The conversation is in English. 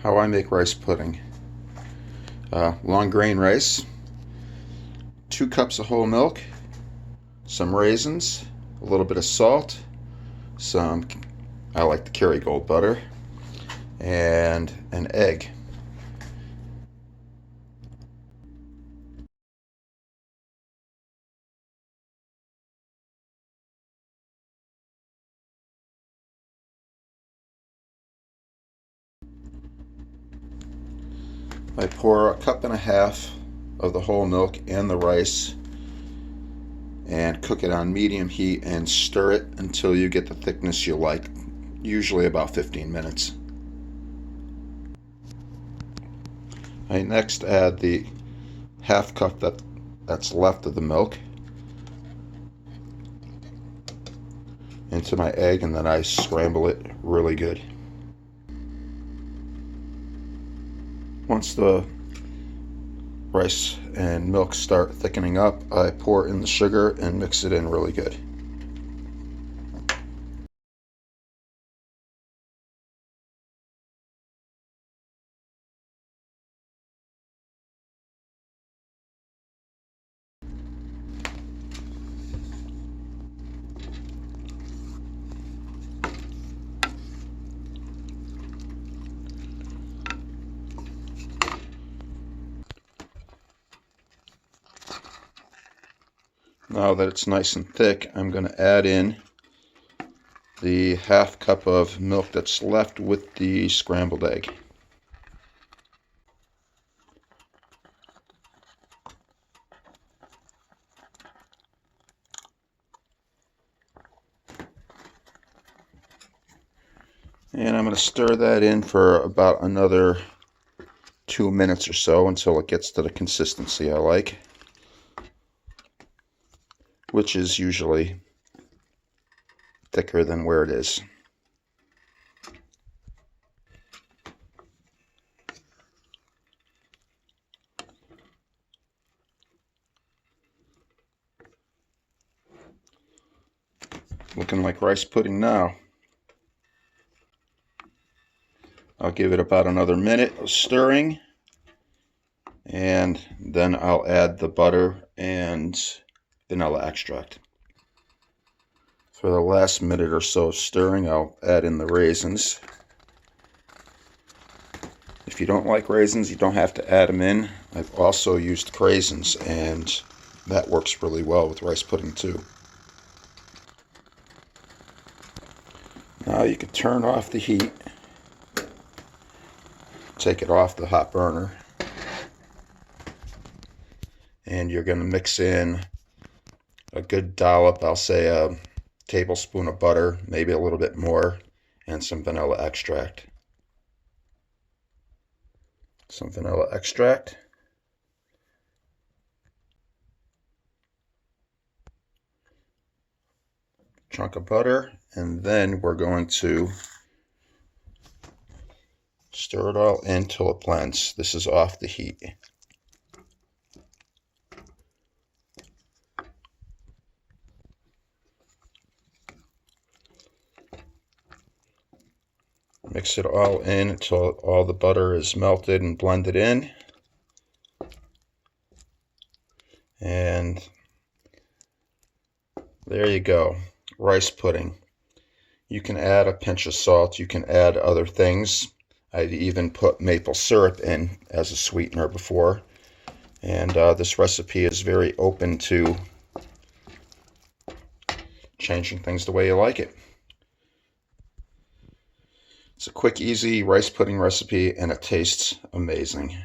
How I make rice pudding. Long grain rice, 2 cups of whole milk, some raisins, a little bit of salt, I like the Kerrygold butter, and an egg. I pour 1.5 cups of the whole milk and the rice and cook it on medium heat and stir it until you get the thickness you like, usually about 15 minutes. I next add the 1/2 cup that's left of the milk into my egg, and then I scramble it really good. Once the rice and milk start thickening up, I pour in the sugar and mix it in really good. Now that it's nice and thick, I'm going to add in the 1/2 cup of milk that's left with the scrambled egg. And I'm going to stir that in for about another 2 minutes or so until it gets to the consistency I like, which is usually thicker than where it is. Looking like rice pudding now. I'll give it about another minute of stirring, and then I'll add the butter and vanilla extract. For the last minute or so of stirring, I'll add in the raisins. If you don't like raisins, you don't have to add them in. I've also used craisins, and that works really well with rice pudding too. Now you can turn off the heat, take it off the hot burner, and you're going to mix in a good dollop, I'll say a tablespoon of butter, maybe a little bit more, and some vanilla extract. Some vanilla extract. Chunk of butter, and then we're going to stir it all in till it blends. This is off the heat. Mix it all in until all the butter is melted and blended in. And there you go, rice pudding. You can add a pinch of salt, you can add other things. I've even put maple syrup in as a sweetener before. And this recipe is very open to changing things the way you like it. It's a quick, easy rice pudding recipe, and it tastes amazing.